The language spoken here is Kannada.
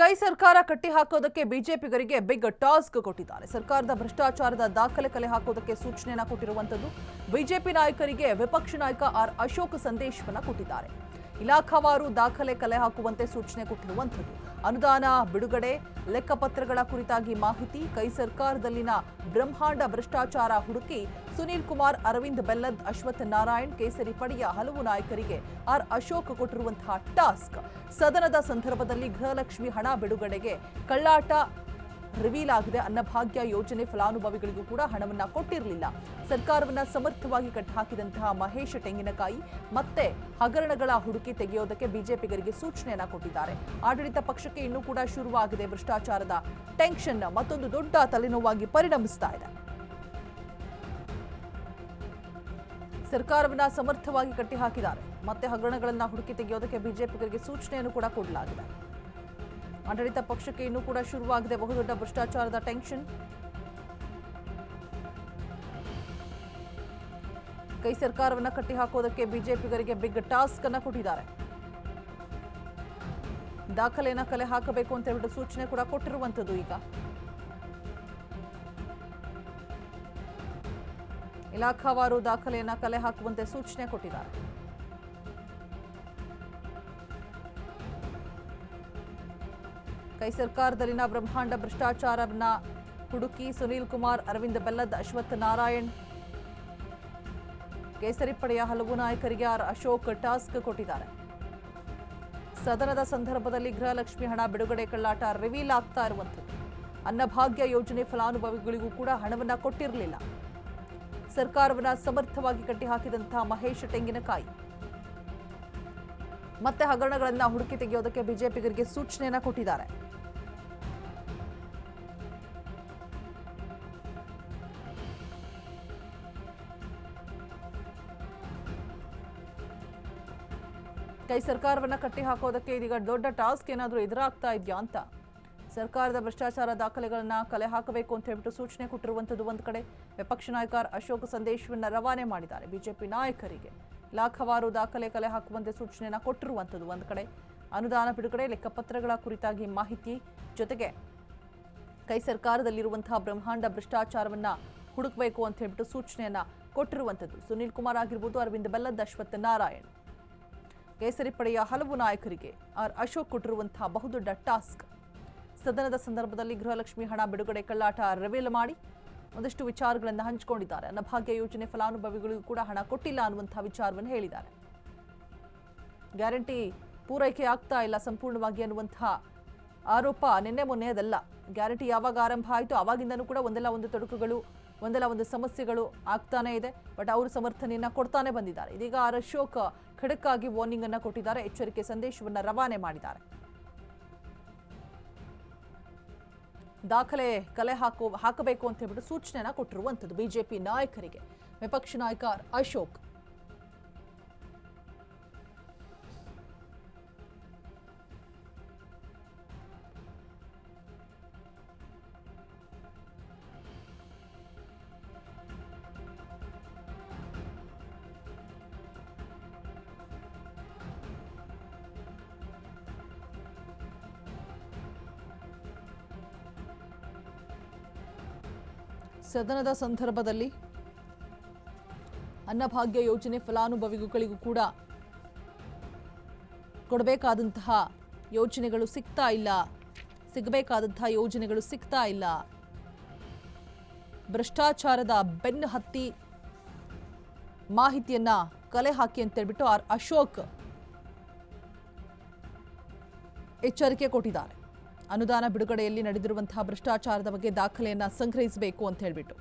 ಕೈ ಸರ್ಕಾರ ಕಟ್ಟಿ ಹಾಕೋದಕ್ಕೆ ಬಿಜೆಪಿಗರಿಗೆ ಬಿಗ್ ಟಾಸ್ಕ್ ಕೊಟ್ಟಿದ್ದಾರೆ. ಸರ್ಕಾರದ ಭ್ರಷ್ಟಾಚಾರದ ದಾಖಲೆ ಕಲೆ ಹಾಕೋದಕ್ಕೆ ಸೂಚನೆಯನ್ನ ಕೊಟ್ಟಿರುವಂತದ್ದು. ಬಿಜೆಪಿ ನಾಯಕರಿಗೆ ವಿಪಕ್ಷ ನಾಯಕ ಆರ್ ಅಶೋಕ್ ಸಂದೇಶವನ್ನ ಕೊಟ್ಟಿದ್ದಾರೆ. ಇಲಾಖಾವಾರು ದಾಖಲೆ ಕಲೆ ಹಾಕುವಂತೆ ಸೂಚನೆ ಕೊಟ್ಟಿರುವಂತದ್ದು. ಅನುದಾನ ಬಿಡುಗಡೆ, ಲೆಕ್ಕಪತ್ರಗಳ ಕುರಿತಾಗಿ ಮಾಹಿತಿ, ಕೈ ಸರ್ಕಾರದಲ್ಲಿನ ಬ್ರಹ್ಮಾಂಡ ಭ್ರಷ್ಟಾಚಾರ ಹುಡುಕಿ ಸುನೀಲ್ ಕುಮಾರ್, ಅರವಿಂದ್ ಬೆಲ್ಲದ್, ಅಶ್ವಥ್ ನಾರಾಯಣ್, ಕೇಸರಿ ಪಡೆಯ ಹಲವು ನಾಯಕರಿಗೆ ಆರ್ ಅಶೋಕ್ ಕೊಟ್ಟಿರುವಂತಹ ಟಾಸ್ಕ್. ಸದನದ ಸಂದರ್ಭದಲ್ಲಿ ಗೃಹಲಕ್ಷ್ಮಿ ಹಣ ಬಿಡುಗಡೆಗೆ ಕಳ್ಳಾಟ ರಿವೀಲ್ ಆಗಿದೆ. ಅನ್ನಭಾಗ್ಯ ಯೋಜನೆ ಫಲಾನುಭವಿಗಳಿಗೂ ಕೂಡ ಹಣವನ್ನ ಕೊಟ್ಟಿರಲಿಲ್ಲ. ಸರ್ಕಾರವನ್ನ ಸಮರ್ಥವಾಗಿ ಕಟ್ಟಿಹಾಕಿದಂತಹ ಮಹೇಶ್ ತೆಂಗಿನಕಾಯಿ ಮತ್ತೆ ಹಗರಣಗಳ ಹುಡುಕಿ ತೆಗೆಯೋದಕ್ಕೆ ಬಿಜೆಪಿಗರಿಗೆ ಸೂಚನೆಯನ್ನ ಕೊಟ್ಟಿದ್ದಾರೆ. ಆಡಳಿತ ಪಕ್ಷಕ್ಕೆ ಇನ್ನೂ ಕೂಡ ಶುರುವಾಗಿದೆ ಭ್ರಷ್ಟಾಚಾರದ ಟೆನ್ಷನ್, ಮತ್ತೊಂದು ದೊಡ್ಡ ತಲೆನೋವಾಗಿ ಪರಿಣಮಿಸ್ತಾ ಇದೆ. ಸರ್ಕಾರವನ್ನ ಸಮರ್ಥವಾಗಿ ಕಟ್ಟಿ ಹಾಕಿದ್ದಾರೆ. ಮತ್ತೆ ಹಗರಣಗಳನ್ನ ಹುಡುಕಿ ತೆಗೆಯೋದಕ್ಕೆ ಬಿಜೆಪಿಗರಿಗೆ ಸೂಚನೆಯನ್ನು ಕೂಡ ಕೊಡಲಾಗಿದೆ. ಆಡಳಿತ ಪಕ್ಷಕ್ಕೆ ಇನ್ನೂ ಕೂಡ ಶುರುವಾಗಿದೆ ಬಹುದೊಡ್ಡ ಭ್ರಷ್ಟಾಚಾರದ ಟೆನ್ಷನ್. ಕೈ ಸರ್ಕಾರವನ್ನ ಕಟ್ಟಿ ಹಾಕೋದಕ್ಕೆ ಬಿಜೆಪಿಗರಿಗೆ ಬಿಗ್ ಟಾಸ್ಕ್ ಅನ್ನ ಕೊಟ್ಟಿದ್ದಾರೆ. ದಾಖಲೆಯನ್ನ ಕಲೆ ಹಾಕಬೇಕು ಅಂತ ಹೇಳ್ಬಿಟ್ಟು ಸೂಚನೆ ಕೂಡ ಕೊಟ್ಟಿರುವಂತದ್ದು. ಈಗ ಇಲಾಖಾವಾರು ದಾಖಲೆಯನ್ನ ಕಲೆ ಹಾಕುವಂತೆ ಸೂಚನೆ ಕೊಟ್ಟಿದ್ದಾರೆ. ಕೈ ಸರ್ಕಾರದಲ್ಲಿನ ಬ್ರಹ್ಮಾಂಡ ಭ್ರಷ್ಟಾಚಾರವನ್ನ ಹುಡುಕಿ ಸುನೀಲ್ ಕುಮಾರ್, ಅರವಿಂದ್ ಬೆಲ್ಲದ್, ಅಶ್ವಥ್ ನಾರಾಯಣ್, ಕೇಸರಿ ಪಡೆಯ ಹಲವು ನಾಯಕರಿಗೆ ಆರ್ ಅಶೋಕ್ ಟಾಸ್ಕ್ ಕೊಟ್ಟಿದ್ದಾರೆ. ಸದನದ ಸಂದರ್ಭದಲ್ಲಿ ಗೃಹಲಕ್ಷ್ಮಿ ಹಣ ಬಿಡುಗಡೆ ಕಳ್ಳಾಟ ರಿವೀಲ್ ಆಗ್ತಾ ಇರುವಂಥದ್ದು. ಅನ್ನಭಾಗ್ಯ ಯೋಜನೆ ಫಲಾನುಭವಿಗಳಿಗೂ ಕೂಡ ಹಣವನ್ನ ಕೊಟ್ಟಿರಲಿಲ್ಲ. ಸರ್ಕಾರವನ್ನ ಸಮರ್ಥವಾಗಿ ಕಟ್ಟಿ ಹಾಕಿದಂತಹ ಮಹೇಶ್ ತೆಂಗಿನಕಾಯಿ ಮತ್ತೆ ಹಗರಣಗಳನ್ನ ಹುಡುಕಿ ತೆಗೆಯೋದಕ್ಕೆ ಬಿಜೆಪಿಗರಿಗೆ ಸೂಚನೆಯನ್ನ ಕೊಟ್ಟಿದ್ದಾರೆ. ಕೈ ಸರ್ಕಾರವನ್ನ ಕಟ್ಟಿ ಹಾಕೋದಕ್ಕೆ ಇದೀಗ ದೊಡ್ಡ ಟಾಸ್ಕ್ ಏನಾದರೂ ಎದುರಾಗ್ತಾ ಇದೆಯಾ ಅಂತ. ಸರ್ಕಾರದ ಭ್ರಷ್ಟಾಚಾರ ದಾಖಲೆಗಳನ್ನ ಕಲೆ ಹಾಕಬೇಕು ಅಂತ ಹೇಳ್ಬಿಟ್ಟು ಸೂಚನೆ ಕೊಟ್ಟಿರುವಂತದ್ದು ಒಂದು ಕಡೆ. ವಿಪಕ್ಷ ನಾಯಕ ಅಶೋಕ್ ಸಂದೇಶವನ್ನ ರವಾನೆ ಮಾಡಿದ್ದಾರೆ ಬಿಜೆಪಿ ನಾಯಕರಿಗೆ. ಇಲಾಖಾವಾರು ದಾಖಲೆ ಕಲೆ ಹಾಕುವಂತೆ ಸೂಚನೆಯನ್ನ ಕೊಟ್ಟಿರುವಂತದ್ದು ಒಂದು ಕಡೆ. ಅನುದಾನ ಬಿಡುಗಡೆ, ಲೆಕ್ಕಪತ್ರಗಳ ಕುರಿತಾಗಿ ಮಾಹಿತಿ, ಜೊತೆಗೆ ಕೈ ಸರ್ಕಾರದಲ್ಲಿರುವಂತಹ ಬ್ರಹ್ಮಾಂಡ ಭ್ರಷ್ಟಾಚಾರವನ್ನ ಹುಡುಕಬೇಕು ಅಂತ ಹೇಳ್ಬಿಟ್ಟು ಸೂಚನೆಯನ್ನ ಕೊಟ್ಟಿರುವಂತದ್ದು. ಸುನೀಲ್ ಕುಮಾರ್ ಆಗಿರ್ಬೋದು, ಅರವಿಂದ್ ಬೆಲ್ಲದ್, ಅಶ್ವಥ್ ನಾರಾಯಣ್, ಕೇಸರಿ ಪಡೆಯ ಹಲವು ನಾಯಕರಿಗೆ ಆರ್ ಅಶೋಕ್ ಕೊಟ್ಟಿರುವಂತಹ ಬಹುದೊಡ್ಡ ಟಾಸ್ಕ್. ಸದನದ ಸಂದರ್ಭದಲ್ಲಿ ಗೃಹಲಕ್ಷ್ಮಿ ಹಣ ಬಿಡುಗಡೆ ಕಳ್ಳಾಟ ರಿವೀಲ್ ಮಾಡಿ ಒಂದಷ್ಟು ವಿಚಾರಗಳನ್ನು ಹಂಚಿಕೊಂಡಿದ್ದಾರೆ. ಅನ್ನಭಾಗ್ಯ ಯೋಜನೆ ಫಲಾನುಭವಿಗಳಿಗೂ ಕೂಡ ಹಣ ಕೊಟ್ಟಿಲ್ಲ ಅನ್ನುವಂತಹ ವಿಚಾರವನ್ನು ಹೇಳಿದ್ದಾರೆ. ಗ್ಯಾರಂಟಿ ಪೂರೈಕೆ ಆಗ್ತಾ ಇಲ್ಲ ಸಂಪೂರ್ಣವಾಗಿ ಅನ್ನುವಂತಹ ಆರೋಪ ನಿನ್ನೆ ಮೊನ್ನೆಯದಲ್ಲ. ಗ್ಯಾರಂಟಿ ಯಾವಾಗ ಆರಂಭ ಆಯಿತು ಆವಾಗಿಂದನೂ ಕೂಡ ಒಂದಲ್ಲ ಒಂದು ತೊಡಕುಗಳು, ಒಂದಲ್ಲ ಒಂದು ಸಮಸ್ಯೆಗಳು ಆಗ್ತಾನೆ ಇದೆ. ಬಟ್ ಅವರು ಸಮರ್ಥನೆಯನ್ನ ಕೊಡ್ತಾನೆ ಬಂದಿದ್ದಾರೆ. ಇದೀಗ ಆರ್ ಅಶೋಕ್ ಖಡಕ್ ಆಗಿ ವಾರ್ನಿಂಗ್ ಅನ್ನ ಕೊಟ್ಟಿದ್ದಾರೆ. ಎಚ್ಚರಿಕೆ ಸಂದೇಶವನ್ನ ರವಾನೆ ಮಾಡಿದ್ದಾರೆ. ದಾಖಲೆ ಕಲೆ ಹಾಕಬೇಕು ಅಂತ ಹೇಳ್ಬಿಟ್ಟು ಸೂಚನೆಯನ್ನ ಕೊಟ್ಟಿರುವಂತದ್ದು ಬಿಜೆಪಿ ನಾಯಕರಿಗೆ ವಿಪಕ್ಷ ನಾಯಕ ಅಶೋಕ್. ಸದನದ ಸಂದರ್ಭದಲ್ಲಿ ಅನ್ನಭಾಗ್ಯ ಯೋಜನೆ ಫಲಾನುಭವಿಗಳಿಗೂ ಕೂಡ ಕೊಡಬೇಕಾದಂತಹ ಯೋಜನೆಗಳು ಸಿಗ್ತಾ ಇಲ್ಲ, ಸಿಗಬೇಕಾದಂತಹ ಯೋಜನೆಗಳು ಸಿಗ್ತಾ ಇಲ್ಲ, ಭ್ರಷ್ಟಾಚಾರದ ಬೆನ್ನು ಹತ್ತಿ ಮಾಹಿತಿಯನ್ನ ಕಲೆ ಹಾಕಿ ಅಂತ ಹೇಳ್ಬಿಟ್ಟು ಆರ್ ಅಶೋಕ್ ಎಚ್ಚರಿಕೆ ಕೊಟ್ಟಿದ್ದಾರೆ. ಅನುದಾನ ಬಿಡುಗಡೆಯಲ್ಲಿ ನಡೆದಿರುವಂತಹ ಭ್ರಷ್ಟಾಚಾರದ ಬಗ್ಗೆ ದಾಖಲೆಯನ್ನ ಸಂಗ್ರಹಿಸಬೇಕು ಅಂತ ಹೇಳ್ಬಿಟ್ಟು